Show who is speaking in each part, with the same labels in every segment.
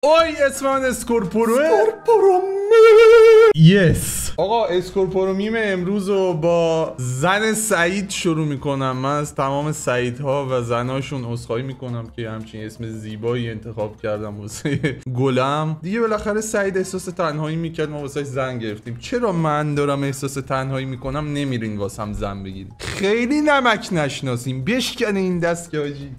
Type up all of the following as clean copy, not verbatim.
Speaker 1: اوی اسم من اسکورپوروه. یس آقا اسکورپورومیم امروز رو با زن سعید شروع میکنم. من از تمام سعیدها و زناشون عذرخواهی میکنم که همچین اسم زیبایی انتخاب کردم واسه گلم. دیگه بالاخره سعید احساس تنهایی میکرد، ما واسه زن گرفتیم. چرا من دارم احساس تنهایی میکنم نمیرین واسم زن بگیرید؟ خیلی نمک نشناسیم، بشکنه این دست که آجی.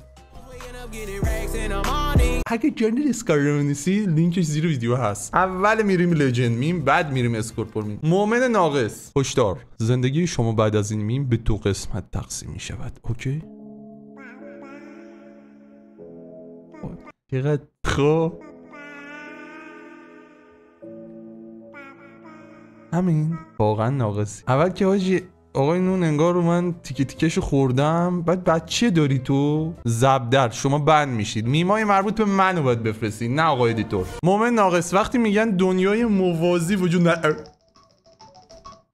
Speaker 1: اگه جنرال اسکار نیستی لینکش زیر ویدیو هست. اول میریم لجند میم، بعد میریم اسکورپور میم. مومن ناقص هشدار، زندگی شما بعد از این میم به 2 قسمت تقسیم می شود. اوکی؟ چقدر خوب. همین واقعا ناقصی. اول که حاجی آقای نون انگار رو من تیکه تیکشو خوردم. بعد بچه داری تو زبدر، شما بند میشید. میمای مربوط به منو باید بفرستید نه آقای ادیتور. مومن ناقص وقتی میگن دنیای موازی وجود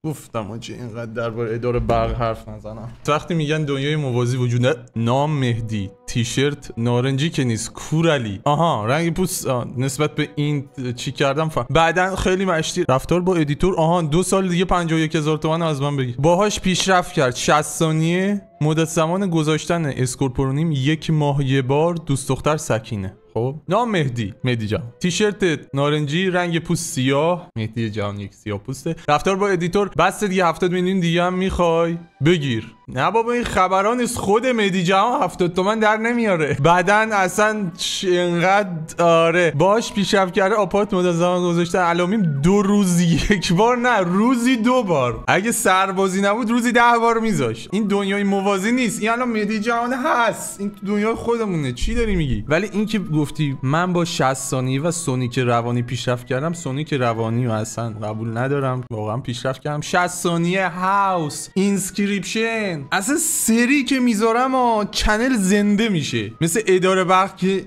Speaker 1: گفتم آجی اینقدر درباره اداره برق حرف نزنم. وقتی میگن دنیای موازی وجود نام مهدی، تیشرت نارنجی که نیست، کورعلی. آها رنگ پوست نسبت به این چی کردم بعدن خیلی مشتی. رفتار با ادیتور. آها 2 سال دیگه 51,000 تومان از من بگیر. باهاش پیشرفت کرد. 60 ثانیه مدت زمان گذاشتن اسکورپورونیم 1 ماه یه بار. دوست دختر سکینه. خب نام مهدی جان، تیشرت نارنجی، رنگ پوست سیاه. مهدی جان یک سیاه پوسته. رفتار با ادیتور. بس دیگه 70 میلیون دیگه هم میخوای بگیر. نه بابا این خبران نیست. خود مهدی جان 70 تومن در نمیاره. بعدن اصلا اینقدر آره باش پیشرفت کرده. آپارت مدت زمان گذاشته علامیم 2 روز 1 بار، نه روزی 2 بار. اگه سربازی نبود روزی 10 بار میذاش. این دنیای موازی نیست. این الان مهدی جان هست، این دنیای خودمونه. چی داری میگی؟ ولی این که گفتی من با 60 ثانیه و سونیک روانی پیشرفت کردم، سونیک روانی رو اصلا قبول ندارم. واقعا پیشرفت کردم. 60 ثانیه هاوس اینسکریپشن اصلا سری که میذارم چنل زنده میشه. مثل اداره برق که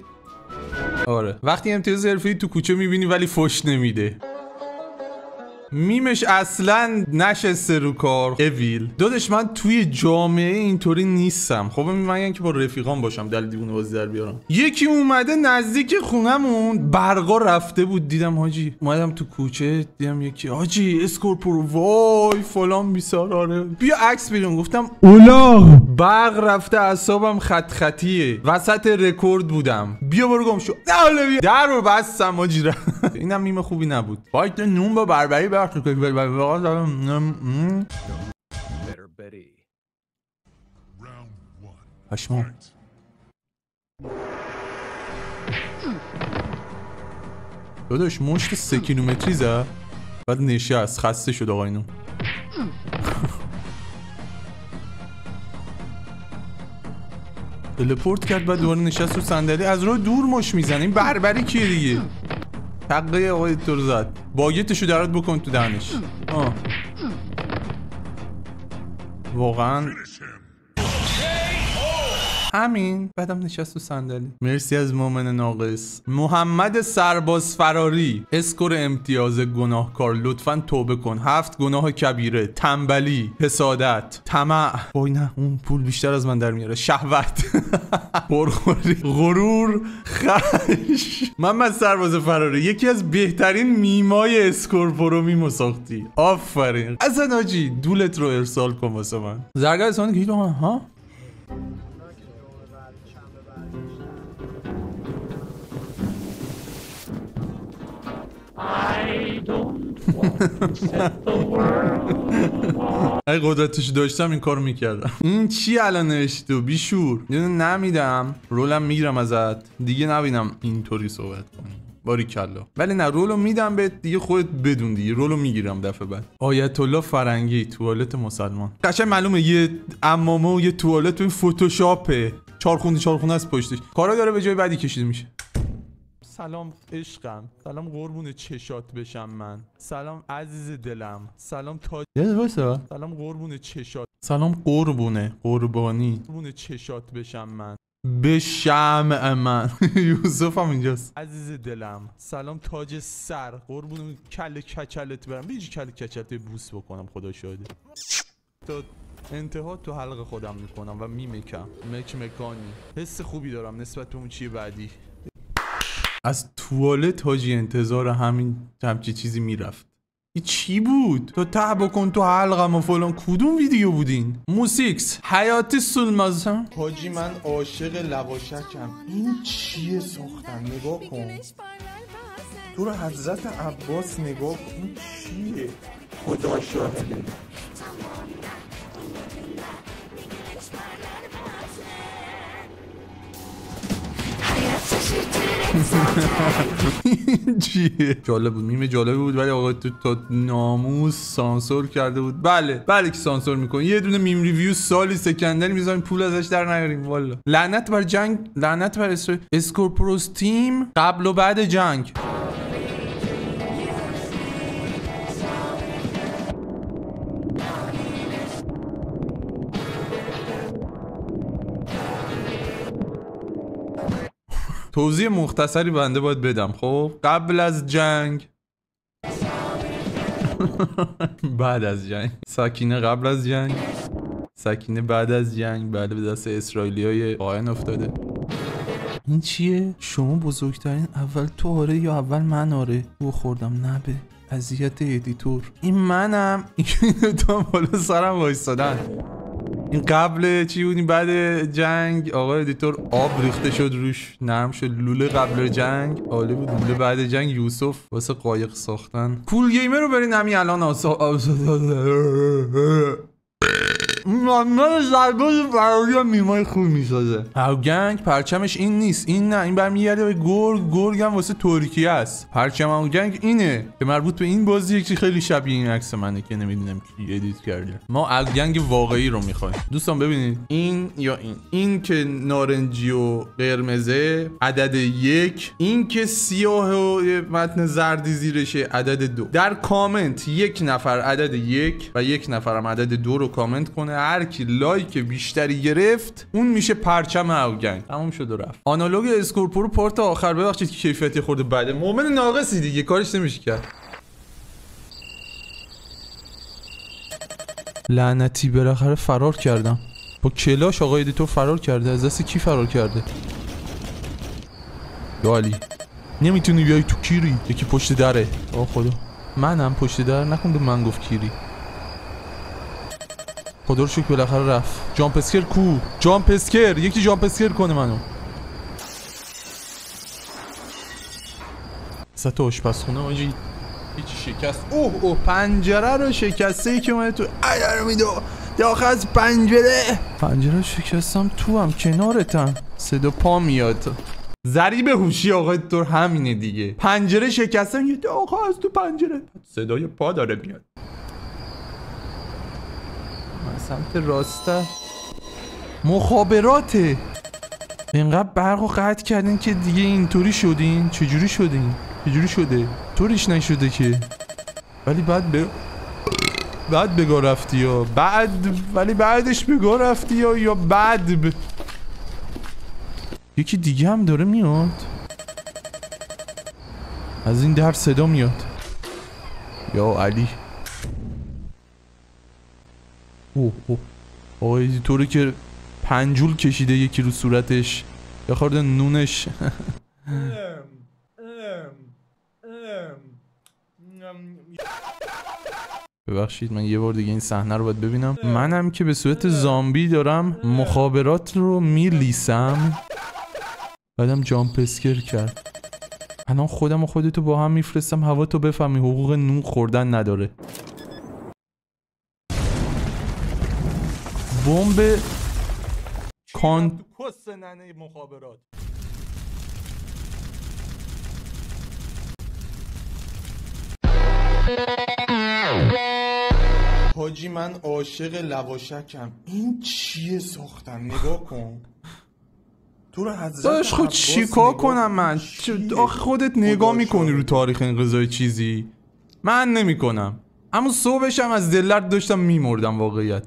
Speaker 1: آره وقتی امتیاز حرفه‌ای تو کوچه میبینی ولی فوش نمیده. میمش اصلا نشسته رو کار. اویل دادش من توی جامعه اینطوری نیستم. خب من که با رفیقام باشم دل دیوونه بازی در بیارم. یکی اومده نزدیک خونمون برقا رفته بود. دیدم حاجی اومدم تو کوچه دیدم یکی حاجی اسکورپور وای فلان بیسار. آره بیا عکس بگیرم. گفتم اولاغ برق رفته اعصابم خط خطیه. وسط رکورد بودم. بیا برو گم شو. نه در رو بستم حاجی. اینم میم خوبی نبود. وایت نون با بربری پشمام. داداش مشت 3 کیلومتری زد بعد نشست. خسته شد آقا اینو. تلپورت کرد بعد دوباره نشست رو صندلی. از راه دور مش میزنه. این بربری کیه دیگه؟ حقه آقای تو زد. باگتشو درات بکن تو دهنش. واقعا همین. بعدم نشست تو صندلی. مرسی از مومن ناقص. محمد سرباز فراری اسکور امتیاز گناهکار. لطفاً توبه کن. 7 گناه کبیره: تنبلی، حسادت، طمع. وای نه اون پول بیشتر از من در میاره. شهوت، پرخوری، غرور، خش. محمد سرباز فراری یکی از بهترین میمای اسکورپورو میمو ساختی. آفرین. اصلا آجی دولت رو ارسال کن واسه من. زرگر اسمانی که ها اگه قدرتش داشتم این کارو میکردم. این چی الان نوشتی تو بیشور؟ نمیدم رولم میگیرم ازت دیگه نبینم اینطوری صحبت کنی. باریکلا. ولی نه رولو میدم بهت دیگه خودت بدون دیگه. رولو میگیرم دفعه بعد. آیت الله فرنگی توالت مسلمان. قشنگ معلومه یه عمامه و یه توالت تو این فتوشاپه. چارخونه از پشتش. کارا داره به جای بعدی کشیده میشه. سلام عشقم. سلام قربون چشات بشم من. سلام عزیز دلم. سلام تاج. سلام قربون چشات. سلام قربونه قربانی قربون چشات بشم من. به شمع من. یوسف هم اینجاست. عزیز دلم. سلام تاج سر. قربون کل کچلت برم. بیجی کل کچلت بوس بکنم خدا شاهده. تا انتها تو حلق خودم میکنم و میمکم. مکانی. حس خوبی دارم نسبت به اون چیه بعدی. از توالت حاجی انتظار همچی چیزی میرفت. این چی بود؟ تو ته بکن تو حلقم و فلان. کدوم ویدیو بودین؟ موسیکس حیاتی سولماز. حاجی من عاشق لواشکم. این چیه ساختن؟ نگاه کن تو رو حضرت عباس نگاه کن. این چیه؟ خدا شاهده. چیه؟ جالب بود، میم جالب بود، ولی آقا تو تا ناموس سانسور کرده بود. بله که سانسور میکنه. یه دونه میم ریویو سالی سکندری میذاریم پول ازش در نیاریم. والا لعنت بر جنگ، لعنت بر اسکورپروس تیم قبل و بعد جنگ. توضیح مختصری بنده باید بدم. خب قبل از جنگ بعد از جنگ. سکینه قبل از جنگ، سکینه بعد از جنگ. بعد به دست اسرائیلیای قائن افتاده. این چیه؟ شما بزرگترین اول تو آره یا اول من آره؟ او خوردم نبه اذیت ادیتور. این منم. این تو بالا سرم وایستادن. این قبل چی بود؟ این بعد جنگ آقا ادیتور آب ریخته شد روش، نرم شد. لوله قبل جنگ عالی بود، لوله بعد جنگ یوسف واسه قایق ساختن. کول گیمر رو برین همین الان من زرباز فراری میمای خوب میسازه. اوگنگ پرچمش این نیست، این نه، این برمیگرده به گرگ هم واسه ترکیه است. پرچم اوگنگ اینه که مربوط به این بازی. یکی خیلی شبیه این عکس منه که نمیدونم کی ادیت کرده. ما اوگنگ واقعی رو میخوایم دوستان. ببینید این یا این که نارنجی و قرمزه عدد 1، این که سیاه و متن زردی زیرشه عدد 2. در کامنت یک نفر عدد 1 و یک نفرم عدد 2 رو کامنت کنه. هر کی لایک بیشتری گرفت اون میشه پرچم اوگنگ. تموم شد و رفت. آنالوگ اسکورپورو پارت آخر. ببخشید که کیفیتی خورده بعد. مومن ناقصی دیگه، کارش نمیشه کرد. لعنتی بالاخره فرار کردم. با کلاش آقای ادیتور فرار کرده. از دست کی فرار کرده؟ یالی نمیتونی بیای تو کیری. یکی پشت دره. آه خدا منم پشت در نخونده من گفت کیری. خدا رو شکر بالاخره رفت. جامپ اسکر کو؟ جامپ اسکر، یکی جامپ اسکر کنه منو. سطح آشپزخونه آجی هیچی شکست. اوه پنجره رو شکسته. ای که اومده تو ایار میدو داخل از پنجره شکستم تو هم کنارتم. صدا پا میاد. ضریب هوشی آقای دکتر همینه دیگه. پنجره شکستم یه داخل از تو پنجره صدای پا داره میاد. سمت راسته مخابراته. اینقدر برق رو قطع کردین که دیگه اینطوری شدین. چجوری شدین؟ چجوری شده؟ طوریش نشده که. ولی بعد بگاه رفتی یا ولی بعدش بگاه رفتی یا بعد یکی دیگه هم داره میاد. از این در صدا میاد. یا علی. اوه آقای طوری که پنجول کشیده یکی رو صورتش. یا خورده نونش. ببخشید من یه بار دیگه این صحنه رو باید ببینم. منم که به صورت زامبی دارم مخابرات رو میلیسم. بعدم جامپ اسکر کرد. الان خودم و خودتو با هم میفرستم هوا تو بفهمی حقوق نون خوردن نداره. بمب کسننه مخابرات. حاجی من عاشق لواشکم. این چیه ساختن؟ نگاه کن تو رو حضرت داشت. خود چیکار کنم من؟ آخه خودت نگاه میکنی رو تاریخ انقضای چیزی. من نمیکنم. اما صبحشم از دلت داشتم میمردم. واقعیت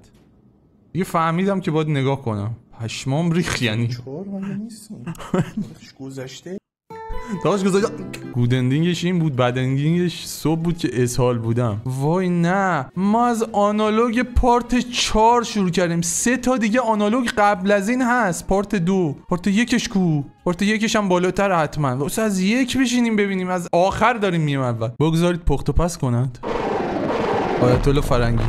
Speaker 1: دیگه فهمیدم که باید نگاه کنم. پشمام ریخ. یعنی چهار من نیستم گذشته. داشت گذاشت. گود اندینگش این بود، بد اندینگش صبح بود که اسهال بودم. وای نه، ما از آنالوگ پارت 4 شروع کردیم. 3 تا دیگه آنالوگ قبل از این هست. پارت 2، پارت 1ش کو؟ پارت 1ش هم بالاتر حتما. واسه از 1 بشینیم ببینیم، از آخر داریم میام اول. بگذارید پخت و پس کنند. آیت الله فرنگی.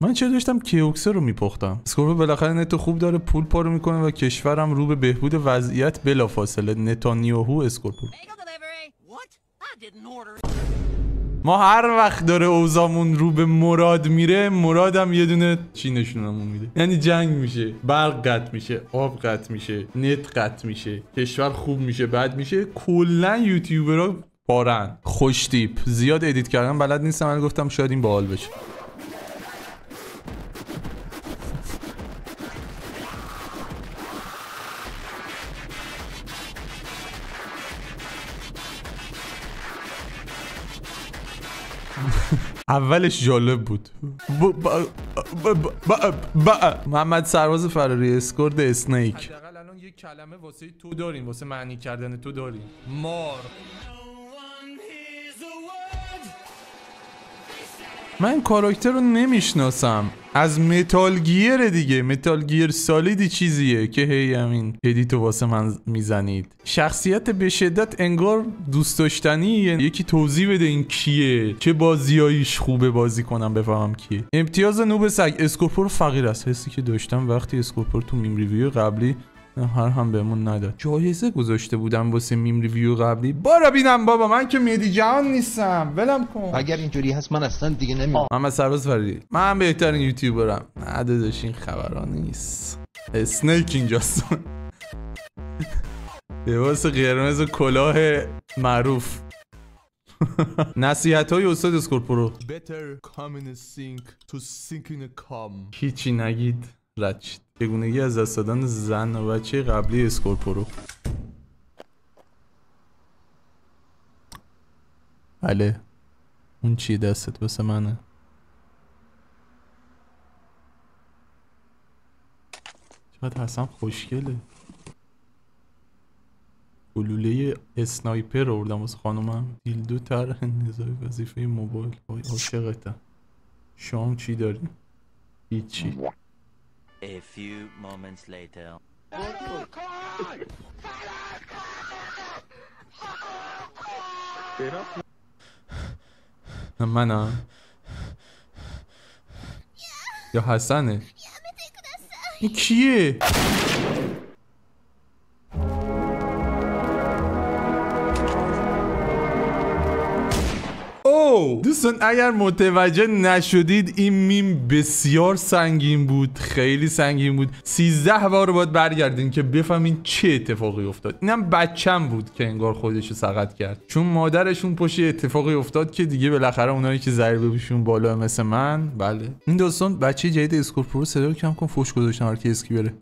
Speaker 1: من چه داشتم کیوکسه رو میپختم. اسکورپیو بالاخره نت خوب داره، پول پارو میکنه و کشورم رو به بهبود وضعیت بلافاصله. نتانیاهو اسکورپیو. ما هر وقت داره اوضاعمون رو به مراد میره، مرادم یه دونه چی نشونمون میده. یعنی جنگ میشه، برق قطع میشه، آب قطع میشه، نت قطع میشه، کشور خوب میشه، بد میشه. کلا یوتیوبرها پارن. خوش تیپ. زیاد ادیت کردم بلد نیستم، ولی گفتم شاید این باحال بشه. اولش جالب بود. محمد سرباز فراری، اسکورد اسنیک. حداقل الان یک کلمه واسه تو داریم، واسه معنی کردن تو داریم. مار. من کاراکتر رو نمیشناسم. از متال گیر دیگه. متال گیر سالیدی چیزیه که هی همین ادیتو واسه من میزنید. شخصیت به شدت انگار دوست داشتنیه. یکی توضیح بده این کیه، چه بازیاییش خوبه بازی کنم بفهمم کیه. امتیاز نوب سگ. اسکورپور فقیر است. حسی که داشتم وقتی اسکورپور تو میم ریویو قبلی هر هم بهمون نداد. جایزه گذاشته بودم واسه میم ریویو قبلی. بارا بینم بابا، من که مهدی جهان نیستم، ولم کن.
Speaker 2: اگر اینجوری هست من اصلا دیگه نمیام.
Speaker 1: محمد سرباز فراری. من بهترین یوتیوبرم. نداداش این خبرا نیست. اسنیک اینجاست. لباس قرمز و کلاه معروف. نصیحت های استاد اسکورپورو. Better come in a sink to sink in a cum. هیچی نگید رد شید. چگونگی از دست دادن زن و بچه قبلی اسکورپورو. بله اون چی دستت واسه منه؟ چقدر حسن خوشگله. گلوله اسنایپر رو بردم واسه خانومم. دیلدو طرح نزاعی وظیفه موبایل. وای عاشقتم. شام چی داری؟ هیچی.
Speaker 3: A few moments later.
Speaker 1: منم یا حسنه؟ این کیه؟ دوستان اگر متوجه نشدید این میم بسیار سنگین بود، خیلی سنگین بود. 13 بار باید برگردین که بفهمین چه اتفاقی افتاد. اینم بچم بود که انگار خودشو سقط کرد، چون مادرشون پشت اتفاقی افتاد که دیگه بالاخره اونایی که ضریبشون بالا مثل من. بله این دوستان بچه جدید اسکورپورو صدا رو کم کن، فوش گذاشتن هر کی اسکی بره.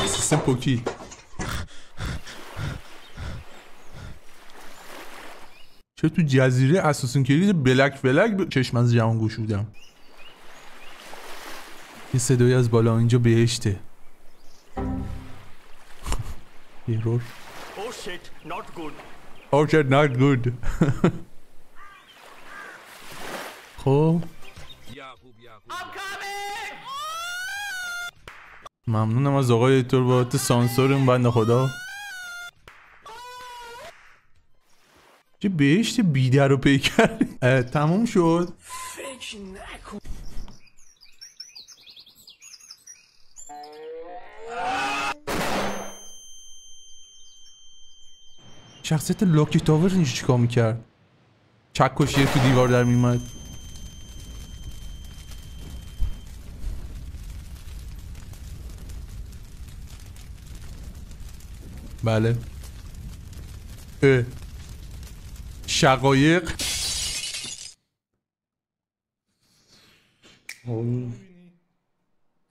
Speaker 1: سیستم پوکی. چه تو جزیره اساسین کرید بلک چشم از جهان گشودم. یه صدایی از بالا اینجا بهشته. ایرور.
Speaker 4: Oh shit, not good.
Speaker 1: Oh shit, not good. خب ممنونم از آقای ایتور بابت سانسور اون بنده خدا. چه بهشت بیده رو پی کردی. تموم شد.
Speaker 4: فکر نکن.
Speaker 1: شخصیت لاکی تاور اینجا چیکار میکرد؟ چکشیه تو دیوار در میمد. بله شقایق.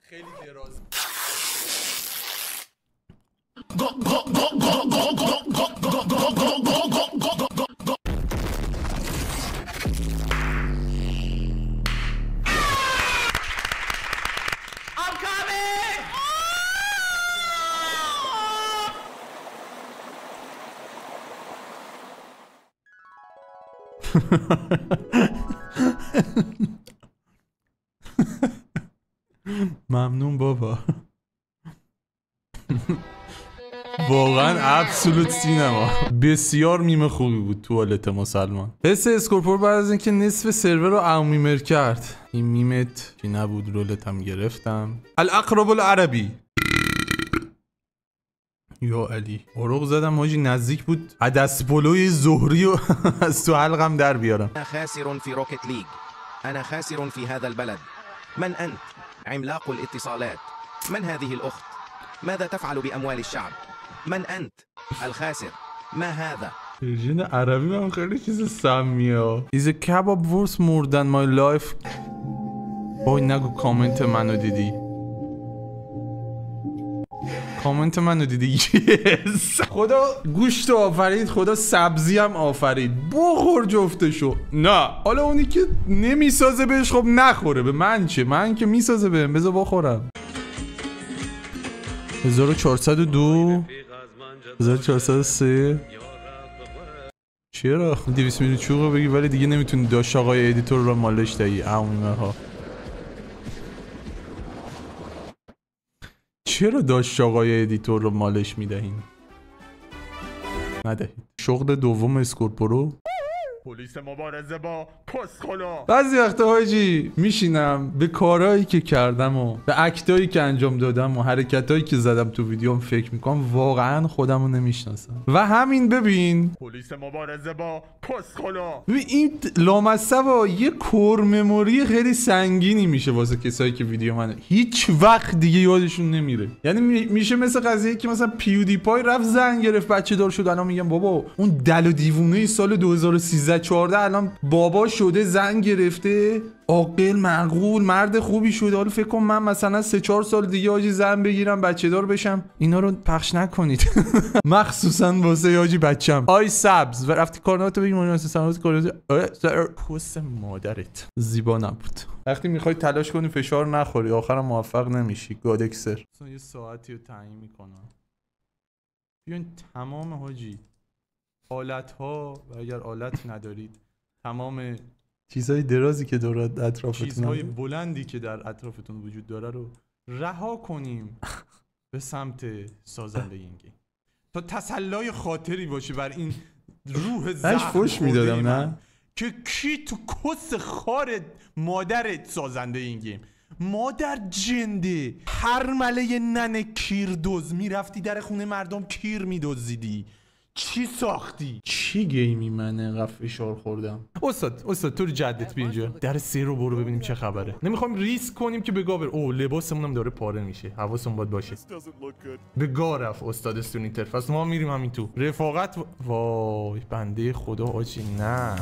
Speaker 1: خیلی دراز. ممنون بابا. واقعا ابسولوت سینما. بسیار میم خوبی بود توالت مسلمان. حس اسکورپور بعد از اینکه نصف سرور رو اومیمر کرد. این میمت که نبود رولت هم گرفتم. الاقرب العربی. یا علی عروق زدم حاجی، نزدیک بود عدس پلوی زهری و از تو حلقم در بیارم.
Speaker 5: أنا خاسر في روكيت ليج. أنا خاسر في هذا البلد. من أنت؟ عملاق الاتصالات. من هذه الأخت؟ ماذا تفعل بأموال الشعب؟ من أنت؟ الخاسر. ما هذا؟
Speaker 1: ورژن عربی من خیلی چیز سمیه. Is a kebab worth more than my life? وای نگو کامنت منو دیدی. کامنت منو دیدی. yes. خدا گوشت آفرید، خدا سبزی هم آفرید. بخور جفتشو. نه حالا اونی که نمیسازه بهش خب نخوره. به من چه؟ من که میسازه بهم بذار بخورم. 1402 1403 چرا 200 میلیون چوغو بگی ولی دیگه نمیتونی داش آقای ادیتور رو مالش دهی. عمومه ها چرا داش آقای ادیتور رو مالش میدهین؟ ندهید. شغل دوم اسکورپورو
Speaker 4: پلیس مبارزه با کسخلا.
Speaker 1: بعضی وقتا حاجی میشینم به کارهایی که کردم و به اکتایی که انجام دادم و حرکتایی که زدم تو ویدیوم فکر میکنم واقعا خودم رو نمیشناسم. و همین ببین
Speaker 4: پلیس مبارزه با کسخلا.
Speaker 1: ببین این لامصبا یه کور مموری خیلی سنگینی میشه واسه کسایی که ویدیو منو هیچ وقت دیگه یادشون نمیره. یعنی میشه مثل قضیه که مثلا پیودی پای رفت زن گرفت بچه دار شد، الان میگم بابا اون دل و دیوونه سال 2013 14 الان بابا شده زن گرفته عاقل معقول مرد خوبی شده. حالا فکر کن من مثلا 3-4 سال دیگه حاجی زن بگیرم بچه دار بشم. اینا رو پخش نکنید. مخصوصا واسه حاجی بچم. آی سبز و رفتی کارنامه‌تو بگیم اون واسه سنوات کارنامه پوست مادرت زیبا نبود. وقتی میخوای تلاش کنی فشار نخوری آخرام موفق نمیشی. گادکسر مثلا یه ساعتی رو تعیین میکنم. بیاین تمام حاجی آلت ها و اگر آلت ندارید تمام چیزهای درازی که دور اطرافتون چیزهای بلندی که در اطرافتون وجود داره رو رها کنیم به سمت سازنده این گیم تا تسلای خاطری باشه بر این روح زخم فوش میدادم نه که کی تو کس خار مادرت سازنده این گیم. مادر جنده هر مله ننه کیردوز میرفتی در خونه مردم کیر میدوزیدی. چی ساختی؟ چی گیمی من انقدر فشار خوردم؟ استاد تو جدت بیا اینجا. در 3 رو برو ببینیم چه خبره. نمیخوام ریسک کنیم که بگا بر او لباسمونم داره پاره میشه. حواسمون باید باشه. بگا رفت استاد استونیتر. پس ما میریم همین تو. رفاقت وای بنده خدا آجی نه.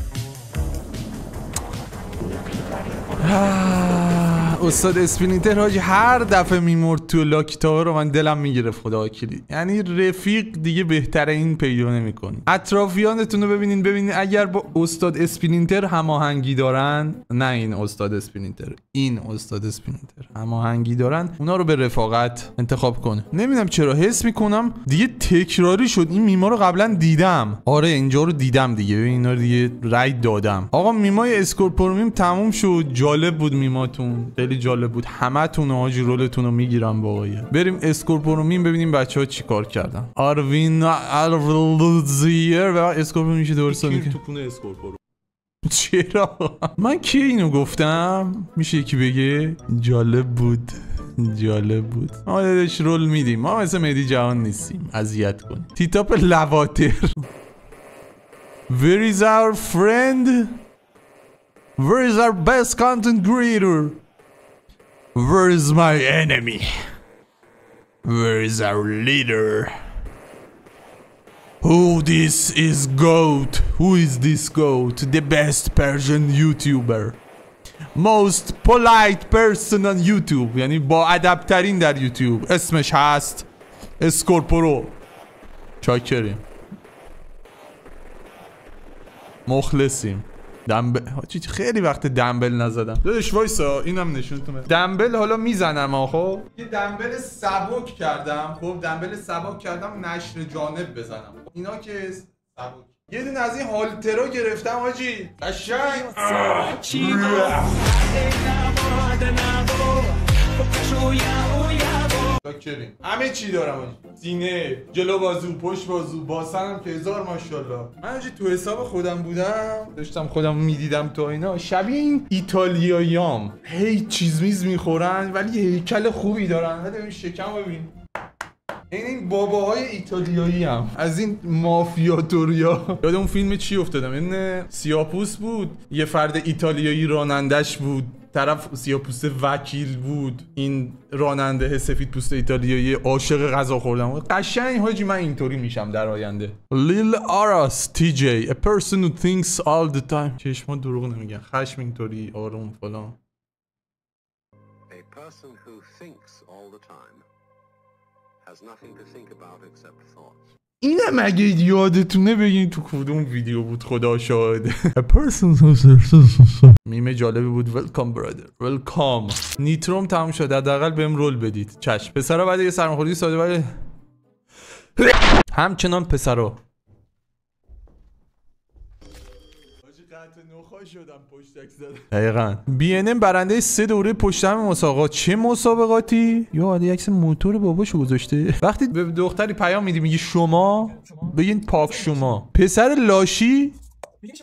Speaker 1: استاد اسپلینتر حاجی هر دفعه میمرد تو لاکیتا رو من دلم میگرفت خدا وکیلی. یعنی رفیق دیگه بهتره این پیدا نمیکنی. اطرافیانتون رو ببینین اگر با استاد اسپلینتر هماهنگی دارن، نه این استاد اسپلینتر، این استاد اسپلینتر هماهنگی دارن، اونا رو به رفاقت انتخاب کنه. نمیدونم چرا حس میکنم دیگه تکراری شد. این میما رو قبلا دیدم. آره اینجا رو دیدم دیگه. ببین اینا رو دیگه رای دادم. آقا میمای اسکورپور میم تموم شد. جالب بود میماتون. خیلی جالب بود. همتون حاجی رولتون رو میگیرم واقعا. بریم اسکورپورومین ببینیم بچه‌ها چیکار کردن. آروین الولزیر و اسکورپور میشه درسته تو خونه اسکورپورو. چرا من کی اینو گفتم؟ میشه یکی بگه؟ جالب بود. ما دادش رول میدیم. ما مثل مهدی جهان نیستیم اذیت کنیم. تیتاپ لواتر. Where is our friend? Where is our best content creator? Where is my enemy? Where is our leader? Who is this goat? The best Persian YouTuber. Most polite person on YouTube. یعنی با ادب ترین در یوتیوب. اسمش هست اسکورپورو. چاکریم، مخلصیم. دمبل خیلی وقت دمبل نزدم. داداش وایسا اینم نشونتونه. دمبل حالا میزنم. خب یه دمبل سبک کردم. خب دمبل سبک کردم نشر جانب بزنم. اینا که سبک. یه دونه از این هالترا گرفتم حاجی. قشنگ. چاکریم. همه چی دارم حاجی. سینه، جلو بازو، پشت بازو، باسنم که 1000 ماشاءالله. من حاجی تو حساب خودم بودم، داشتم خودم میدیدم تو اینا شبیه این ایتالیاییام. هی چیز میز میخورن ولی هیکل خوبی دارن. ببین این شکم ببین. این باباهای ایتالیایی هم از این مافیاتوریا. یاد اون فیلم چی افتادم؟ این سیاپوس بود، یه فرد ایتالیایی رانندش بود، طرف سیاپوست وکیل بود، این راننده سفید پوست ایتالیایی عاشق غذا خوردن. قشنگ حاجی من اینطوری میشم در آینده. لیل آراس تی جی a person who thinks all the time. چشما دروغ نمیگن. خشم اینطوری آروم فلان.
Speaker 6: A person who thinks all the time has nothing to think about except thoughts.
Speaker 1: اینم اگه یادتونه بگین تو کدوم ویدیو بود خدا شاهده. میمه جالبی بود. ولکام برادر ولکام. نیتروم تموم شد. حداقل بهم رول بدید. چشم. پسرا بعد یه سرماخوردگی ساده ولی همچنان پسرا. دقیقاً. BNM برنده 3 دوره پشت هم مسابقات. چه مسابقاتی؟ یا عادی عکس موتور باباشو گذاشته. وقتی به دختری پیام میدی میگی شما، بگین پاک شما. پسر لاشی،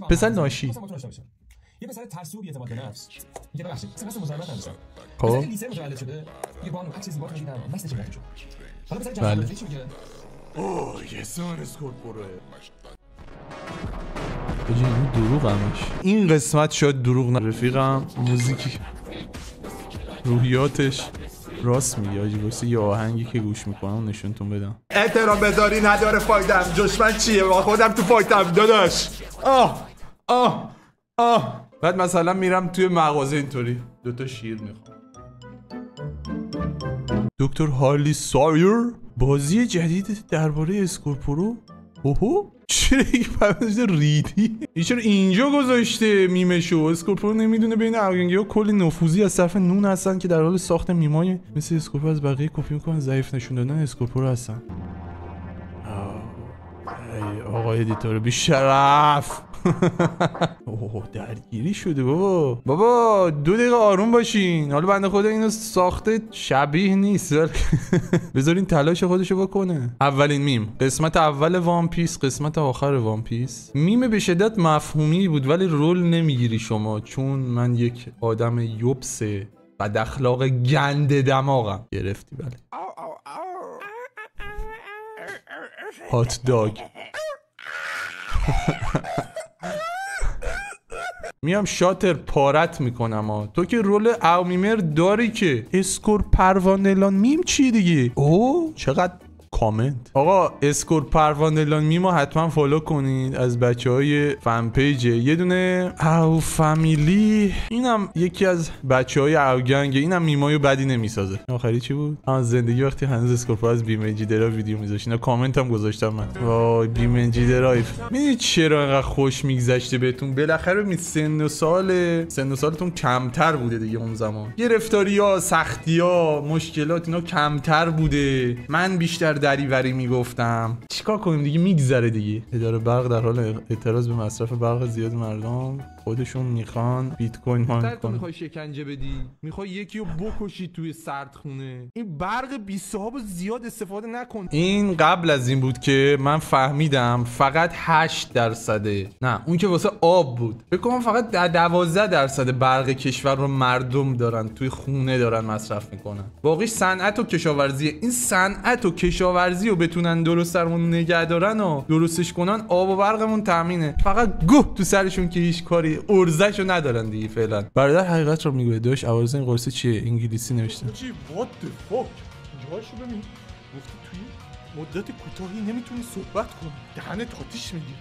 Speaker 1: پسر ناشی.
Speaker 7: یه پسر ترسو بی اعتماد به نفس. میگه ببخشید مثلا مزاحمت نداشتم.
Speaker 1: خب
Speaker 7: لیسه متولد شده. یه بانو عکس زیبا دیدم. مستش شد. حالا پسر جوان چی میگه؟
Speaker 1: اوه یه سان اسکورت بره. بجی این دروغ همش. این قسمت شاید دروغ نه رفیقم. موزیکی روحیاتش راست میگه آجی. واسه یه آهنگی که گوش میکنم نشونتون بدم.
Speaker 4: احترام بذاری نداره فایدم. دشمن چیه؟ با خودم تو فایتم داداش.
Speaker 1: بعد مثلا میرم توی مغازه اینطوری 2 تا شیر میخوام. دکتر هارلی سایر بازی جدید درباره اسکورپورو. اوهو چرا یک پرونده ریدی؟ این چرا اینجا گذاشته میمشو؟ اسکورپورو نمیدونه بین افغانگی ها کلی نفوذی از طرف نون هستن که در حال ساخت میمای مثل اسکورپورو از بقیه کپی میکنن. ضعیف نشون دادن اسکورپورو هستن. آقای ادیتور بیشرف. اوه درگیری شده بابا 2 دقیقه آروم باشین. حالا بنده خدا اینو ساخته شبیه نیست. بذارین تلاش خودشو بکنه. اولین میم قسمت اول وان پیس، قسمت آخر وان پیس. میم به شدت مفهومی بود ولی رول نمیگیری شما، چون من یک آدم یوبس بد اخلاق گنده دماغم. گرفتی بله. هات داگ. میام شاتر پارت میکنم. تو که رول اومیمر داری که. اسکور پروانلان میم چی دیگه؟ اوه چقدر کامنت. آقا اسکور پروانلان میمو حتما فالو کنید از بچهای فن پیج. یه دونه او فامیلی، اینم یکی از بچهای او گنگ. اینم میمایو بدی نمیسازه. آخری چی بود؟ زندگی وقتی هنوز اسکورپو از بیمنجی درا ویدیو میذاشت. اینا کامنت هم گذاشتم من. وای بیمنجی درایو. میدونید چرا انقدر خوش میگذشته بهتون؟ بالاخره می سن و سالتون کمتر بوده دیگه. اون زمان گرفتاری‌ها، سختی‌ها، مشکلات اینا کمتر بوده. من بیشتر دریوری میگفتم. چیکار کنیم دیگه؟ میگذره دیگه. اداره برق در حال اعتراض به مصرف برق زیاد مردم. خودشون میخوان بیت کوین ماین کنن. میخوای شکنجه بدی؟ میخوای یکی رو بکشی توی سردخونه؟ این برق بی صاحب زیاد استفاده نکن. این قبل از این بود که من فهمیدم فقط 8%. نه اون که واسه آب بود. فکر کنم فقط 12% برق کشور رو مردم دارن توی خونه دارن مصرف میکنن. باقیش صنعت و کشاورزی. این صنعت و کشاورزی رو بتونن درست درمون نگه دارن و درستش کنن، آب و برقمون تامینه. فقط گوه تو سرشون که هیچ کاری ارزشو ندارن دیگه فعلا. برادر حقیقت رو میگه. داش عوارض این قرصه چیه؟ انگلیسی نوشته.
Speaker 4: چی وات د فاک؟ جاشو ببین. گفتی توی مدت کوتاهی نمیتونی صحبت کنی. دهنت آتیش میگیره.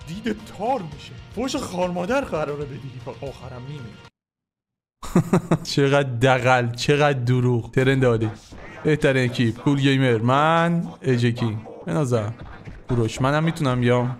Speaker 4: دیده تار میشه. فوش خارمادر قراره بدی و آخرم میمیری.
Speaker 1: چقدر دغل، چقدر دروغ. ترند عالی. بهترین اکیپ کول گیمر، من اجکی. به نظر کوروش منم میتونم بیام.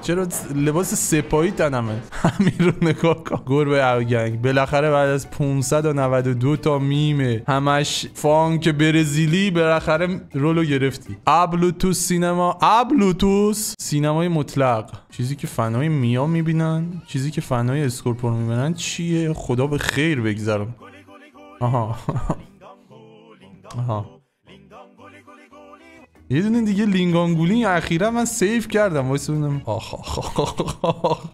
Speaker 1: چرا لباس سپاهی تنمه؟ همین رو نگاه کن. گربه ارگنگ بالاخره بعد از 592 تا میمه همش فانک برزیلی بالاخره رولو گرفتی. ابلوتوس سینما، ابلوتوس سینمای مطلق. چیزی که فنای میا میبینن، چیزی که فنای اسکورپور میبینن چیه؟ خدا به خیر بگذارم. آها آها یه دونه دیگه لینگانگولی اخیرا من سیف کردم واسه اونم.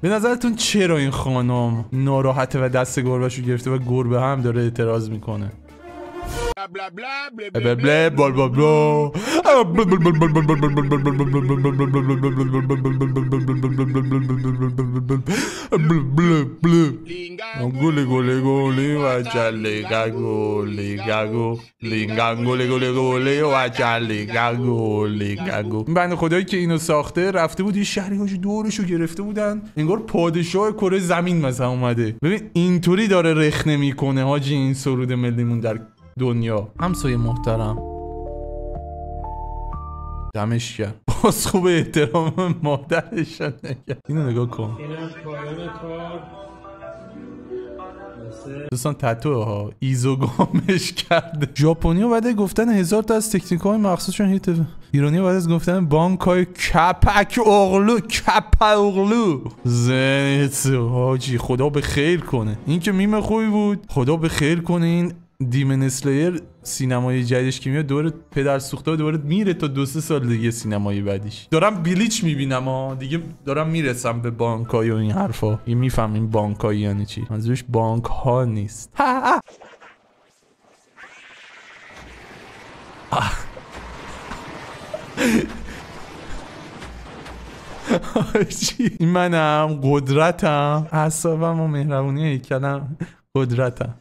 Speaker 1: به نظرتون چرا این خانم ناراحته و دست گربهشو گرفته و گربه هم داره اعتراض میکنه؟ گولی گولی گولی و جلی گولی گاگو لینگانگولی گولی گولی و جلی گولی گاگو. این بنده خدایی که اینو ساخته رفته بود یه شهری هاش دورشو گرفته بودن انگار پادشاه کره زمین مثلا اومده. ببین اینطوری داره رخنه میکنه حاجی این سرود ملیمون در دنیا. همسایه محترم دمش کرد باز خوب احترام مادرش نگه. اینو نگاه کن دوستان تتو ها ایزوگامش کرده. ژاپنی ها بعد گفتن 1000 تا از تکنیک های مخصوصشون هیت. ایرانی ها بعد از گفتن بانک های کپک اغلو کپ اغلو زنیت حاجی خدا به خیر کنه. این که میم خوبی بود خدا به خیر کنه. این دیمن اسلایر سینمای جدیدش که میاد دوباره پدر سوخته دوباره میره تا 2-3 سال دیگه سینمای بعدیش. دارم بلیچ میبینم ها دیگه دارم میرسم به بانکای و این حرفا. این میفهمین بانکای یعنی چی؟ منظورش بانک ها نیست. این منم قدرتم اعصابم و مهربونی هیکلم قدرتم.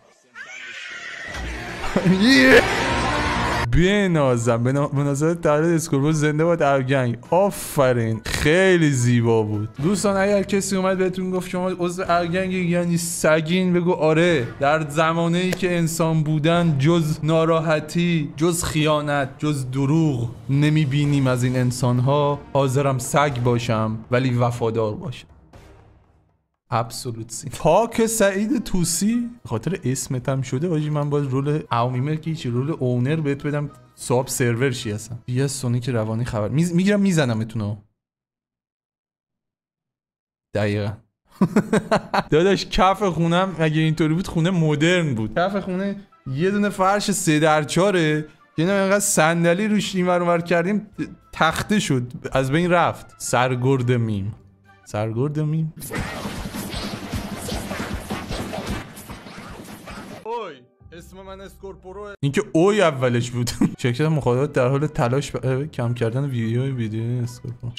Speaker 1: بنازم به نظر تولد اسکورپور زنده باد ارگنگ. آفرین خیلی زیبا بود. دوستان اگر کسی اومد بهتون گفت شما عضو ارگنگ یعنی سگین بگو آره. در زمانه ای که انسان بودن جز ناراحتی جز خیانت جز دروغ نمیبینیم از این انسان ها. حاضرم سگ باشم ولی وفادار باشم. ابسولوت سین. پاک سعید توسی خاطر اسمت هم شده واجی من باید رول اومیمر که هیچی رول اونر بهت بدم صاحب سرور چی هستم. بیا سونیک روانی خبر میگیرم میزنم اتونو. دقیقا داداش کف خونم اگه اینطوری بود خونه مدرن بود. کف خونه یه دونه فرش 3x4 یه اینقدر صندلی روش اینور اونور کردیم تخته شد از بین رفت. سرگرد میم سرگرد میم. اسم من اسکورپورو. اینکه اوی اولش بود. شرکت مخابرات در حال تلاش کم کردن ویدیو اسکورپورو.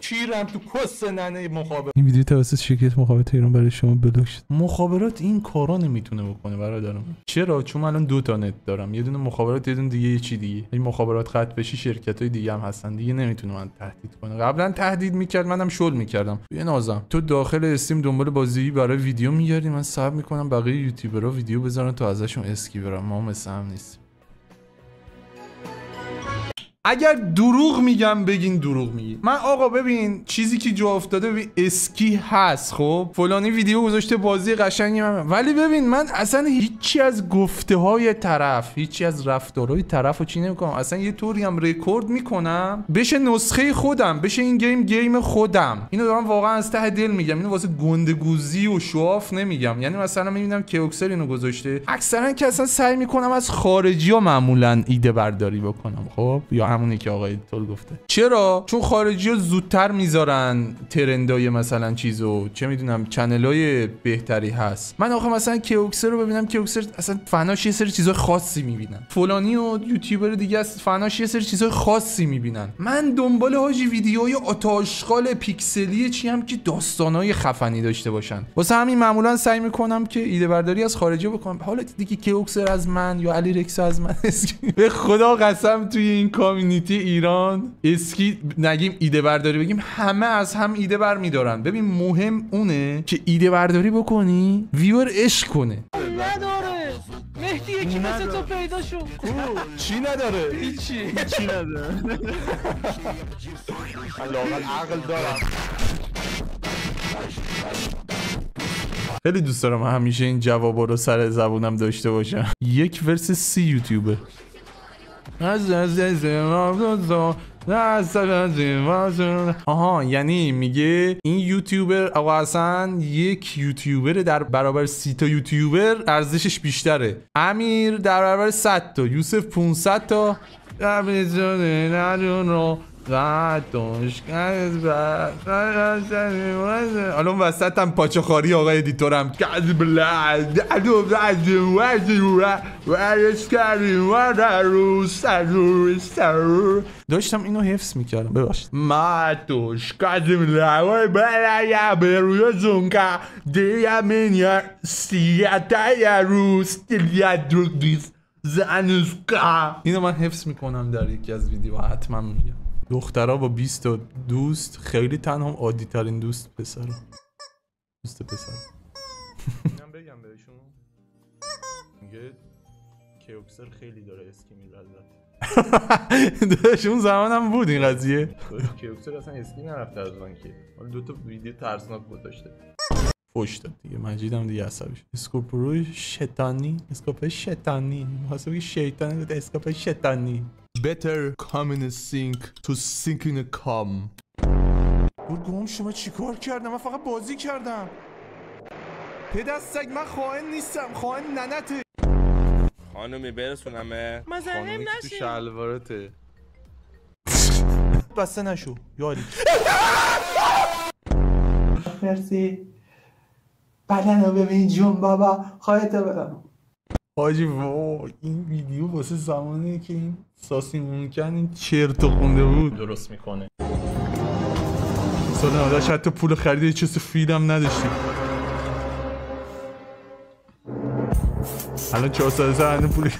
Speaker 1: چیرم تو کس ننه مخابرات. این ویدیو توسط شرکت مخابرات ایران برای شما بلاک شد. مخابرات این کارا نمیتونه بکنه برادرم. چرا؟ چون الان 2 تا نت دارم. یه دونه مخابرات یه دونه دیگه یه چی دیگه. این مخابرات قطع بشی شرکتای دیگه هم هستن دیگه نمیتونه من تهدید کنه. قبلا تهدید میکرد منم شل میکردم. یه نازم تو داخل استیم دنبال بازی برای ویدیو میگردی من صبر میکنم بقیه یوتیوبرها ویدیو بذارن تا ازشون اسکی برم. ما مثل هم نیست. اگر دروغ میگم بگین دروغ میگی. من آقا ببین چیزی که جا افتاده ببین اسکی هست خب فلانی ویدیو گذاشته بازی قشنگی من ولی ببین من اصلا هیچی از گفته های طرف هیچی از رفتارهای طرف رو چی نمیکنم. اصلا یه طوری هم رکورد میکنم بشه نسخه خودم بشه این گیم خودم. اینو دارم واقعا از ته دل میگم. اینو واسه گندگوزی و شواف نمیگم. یعنی مثلا میبینم کیوکسر اینو گذاشته اکثرا که اصلا سعی میکنم از خارجی‌ها معمولا ایده برداری بکنم خب یا همونی که آقای تول گفته. چرا؟ چون خارجی‌ها زودتر میذارن ترندای مثلا چیزو چه میدونم چنلای بهتری هست. من آخه مثلا کیوکسر رو ببینم کیوکسر اصلا فناش یه سری چیزای خاصی میبینن. فلانی و یوتیوبر دیگه است فناش یه سری چیزای خاصی میبینن. من دنبال حاجی ویدیوهای آتاشغال پیکسلی چی هم که داستانای خفنی داشته باشن. واسه همین معمولا سعی میکنم که ایده برداری از خارجی بکنم. حالا دیگه کیوکسر از من یا علی رکس از من به خدا قسم توی این کامی کامیونیتی ایران اسکی نگیم ایده برداری بگیم همه از هم ایده برمیدارن. ببین مهم اونه که ایده برداری بکنی ویور عشق کنه.
Speaker 8: نداره مهدی یکی مثل تو پیدا شد.
Speaker 1: چی نداره؟
Speaker 8: هیچی
Speaker 1: نداره. علاقل عقل دارم. خیلی دوست دارم همیشه این جوابا رو سر زبونم داشته باشم. 1 ورس 30 یوتیوبر. آها یعنی میگه این یوتیوبر آقا حسن 1 یوتیوبر در برابر 30 تا یوتیوبر ارزشش بیشتره. امیر در برابر 100 تا، یوسف 500 تا. الان وسط هم پاچخاری آقای ادیتورم داشتم اینو حفظ میکردم. ببخشید. ماتوش کازم لاوی بلایا بروی زونکا دیامینیا سیاتا روس تلیا دروگدیس زانوسکا. اینو من حفظ میکنم در یکی از ویدیوها حتما میگم. دخترها با 20 تا دوست خیلی تنها عادی ترین دوست پسر. دوست پسر. اینم بگم بهشون. میگه کیوکسر خیلی داره اسکی می‌رزه. داشت اون زمان هم بود این قضیه. کیوکسر اصلا اسکی نرفته از من که. حالا 2 تا ویدیو ترسناک گذاشته. فوش داد دیگه. مجیدم دیگه عصبی شد. اسکوپروی شیطانی، اسکوپ شیطانی. واسه بگی شیطان بود اسکوپ شیطانی. Better come in a sink to sink in a cum. گم شما چیکار کردم؟ من فقط بازی کردم. پدر سگ من خائن نیستم. خائن ننته.
Speaker 9: خانومی برسونمه.
Speaker 8: مزاحم
Speaker 1: تو
Speaker 8: نشی.
Speaker 1: شلوارته. بسته نشو. یاری.
Speaker 10: مرسی. بدنو ببین جون بابا. خواهیتو بدم.
Speaker 1: حاجی وای این ویدیو واسه زمانی که این ساسی ممکن این چرت خونده بود درست میکنه. سال 90 حتی پول خرید یه چیز فیلم نداشتیم. الان 400 هزار پول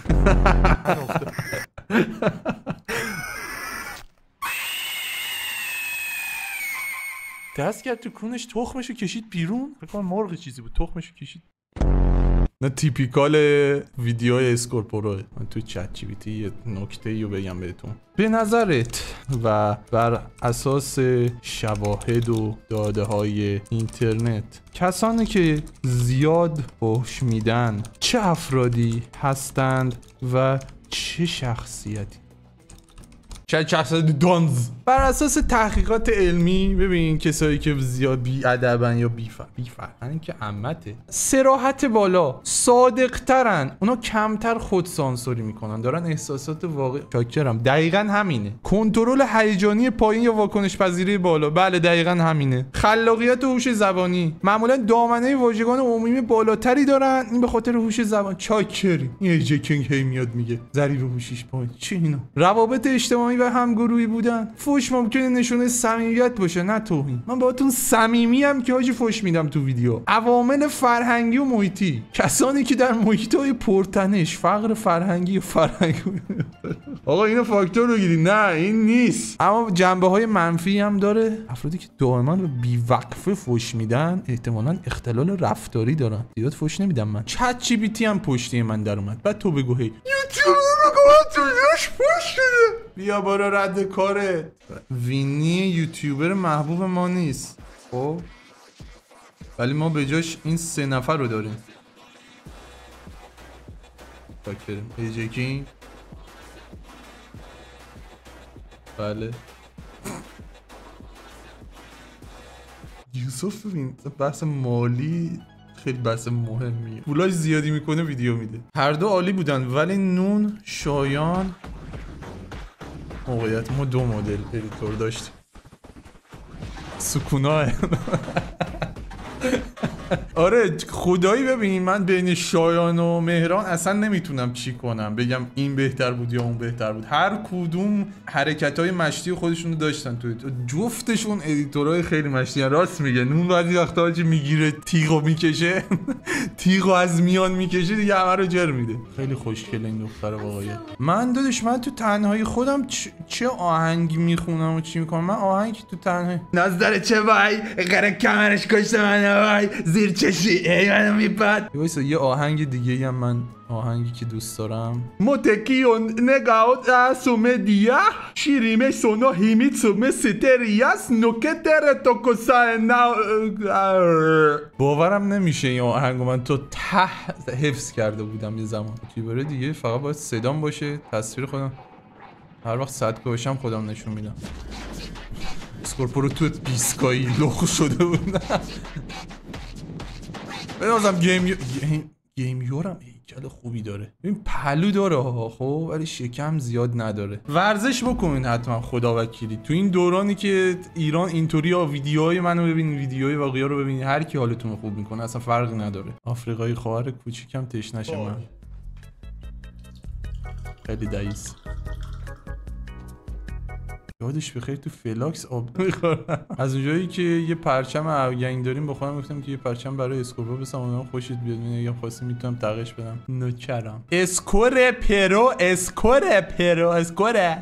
Speaker 1: دست کرد تو کونش تخمشو کشید بیرون. فکر کنم مرغ چیزی بود تخمشو کشید. نه تیپیکال ویدیوهای اسکورپوروه. من تو چت جی پی تی یه نکته رو بگم بهتون. به نظرت و بر اساس شواهد و داده های اینترنت کسانی که زیاد فحش میدن چه افرادی هستند و چه شخصیتی؟ شاید شخصیت دانز. بر اساس تحقیقات علمی ببین کسایی که زیاد بی ادبن یا بی فرهنگن که عمته صراحت بالا، صادق ترن، اونا کمتر خود سانسوری میکنن، دارن احساسات واقعی. شاکرم. دقیقاً همینه. کنترل هیجانی پایین یا واکنش پذیری بالا. بله دقیقاً همینه. خلاقیت و هوش زبانی. معمولا دامنه واژگان عمومی بالاتری دارن. این به خاطر هوش زبان. چاکریم. این ایجی کینگ هی میاد میگه ضریب هوشیش پایین. چی اینا؟ روابط اجتماعی و همگروهی بودن. فوش ممکنه نشونه صمیمیت باشه نه توهین. من باهاتون صمیمی ام که حاجی فوش میدم تو ویدیو. عوامل فرهنگی و محیطی. کسانی که در محیط‌های پرتنش، فقر فرهنگی و فرهنگی آقا اینو فاکتور بگیری. نه این نیست. اما جنبه‌های منفی هم داره. افرادی که دائما به بی‌وقفه فوش میدن احتمالاً اختلال رفتاری دارن. زیاد فوش نمیدم من. چت جی پی تی هم پشتی من در اومد. بعد تو بگو هی یوتیوب بگو تو یاش فوش بده. بیا برو رد کارت. وینی یوتیوبر محبوب ما نیست. خب ولی ما به جاش این 3 نفر رو داریم. فاکریم. ایجی کینگ. بله. یوسف ببین بحث مالی خیلی بحث مهمیه. پولاش زیادی میکنه ویدیو میده. هر دو عالی بودن ولی نون شایان موقعیت ما 2 مدل ادیتور داشتیم. سکوناه آره خدایی ببین من بین شایان و مهران اصلا نمیتونم چی کنم بگم این بهتر بود یا اون بهتر بود. هر کدوم حرکت‌های مشتی خودشونو داشتن تو جفتشون ادیتورهای خیلی مشتی هن. راست میگه نون بعضی وقتا میگیره تیغو میکشه تیغو از میان میکشه دیگه همه رو جر میده. خیلی خوشگله این دختر واقعا. من داداش من تو تنهایی خودم چه آهنگی میخونم و چی میکنم. من آهنگی تو تنهایی نظر چه وای قره کمرش کشته من وای زیر چشی ای منو میپد. یه آهنگ دیگه هم من آهنگی که دوست دارم موتکیون نگاوت اسومه دیا شیریمه سونو هیمیتسومه ستریاس نوکتر توکوسا باورم نمیشه این آهنگو من تو حفظ کرده بودم یه زمان. کیبورد دیگه فقط باید صدام باشه تصویر خودم هر وقت صدقه باشم خودم نشون میدم. اسکورپورو تو بیسکایی لخ شده بود. بنازم گیم یورم هیکل خوبی داره. این پلو داره خب ولی شکم زیاد نداره. ورزش بکنین حتما خدا وکیلی. تو این دورانی که ایران اینطوری ها ویدیوهای منو ببینید ویدیوهای واقعی رو ببینید هر کی حالتون خوب میکنه اصلا فرقی نداره. آفریقایی خواهر کوچیکم تشنشه من. خیلی دایس. یادش بخیر تو فلاکس آب میخورم. از اونجایی که یه پرچم اوگنگ داریم با خودم گفتم که یه پرچم برای اسکورپو بسام اونم خوشت بیاد. میگم خواستی میتونم تغیش بدم. نوکرم. اسکور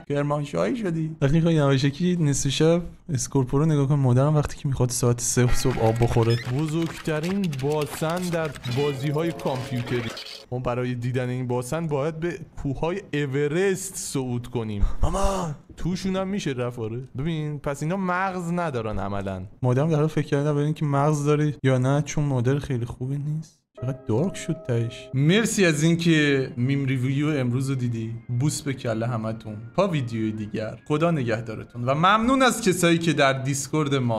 Speaker 1: کرمانشاهی شدی. وقتی میخوای نواشکی نصف شب اسکورپو رو نگاه کن مادرم وقتی که میخواد ساعت 3 صبح آب بخوره. بزرگترین باسن در بازی‌های کامپیوتری. ما برای دیدن این باسن باید به کوههای اورست صعود کنیم. مامان توشون هم میشه رفاره. ببین پس اینا مغز ندارن عملا. مادرم در حال فکر کردن ببین که مغز داره یا نه چون مادر خیلی خوبی نیست. چقدر دارک شد تاش. مرسی از اینکه میم ریویو امروز رو دیدی. بوس به کله همتون. تا ویدیوی دیگر خدا نگهدارتون و ممنون از کسایی که در دیسکورد ما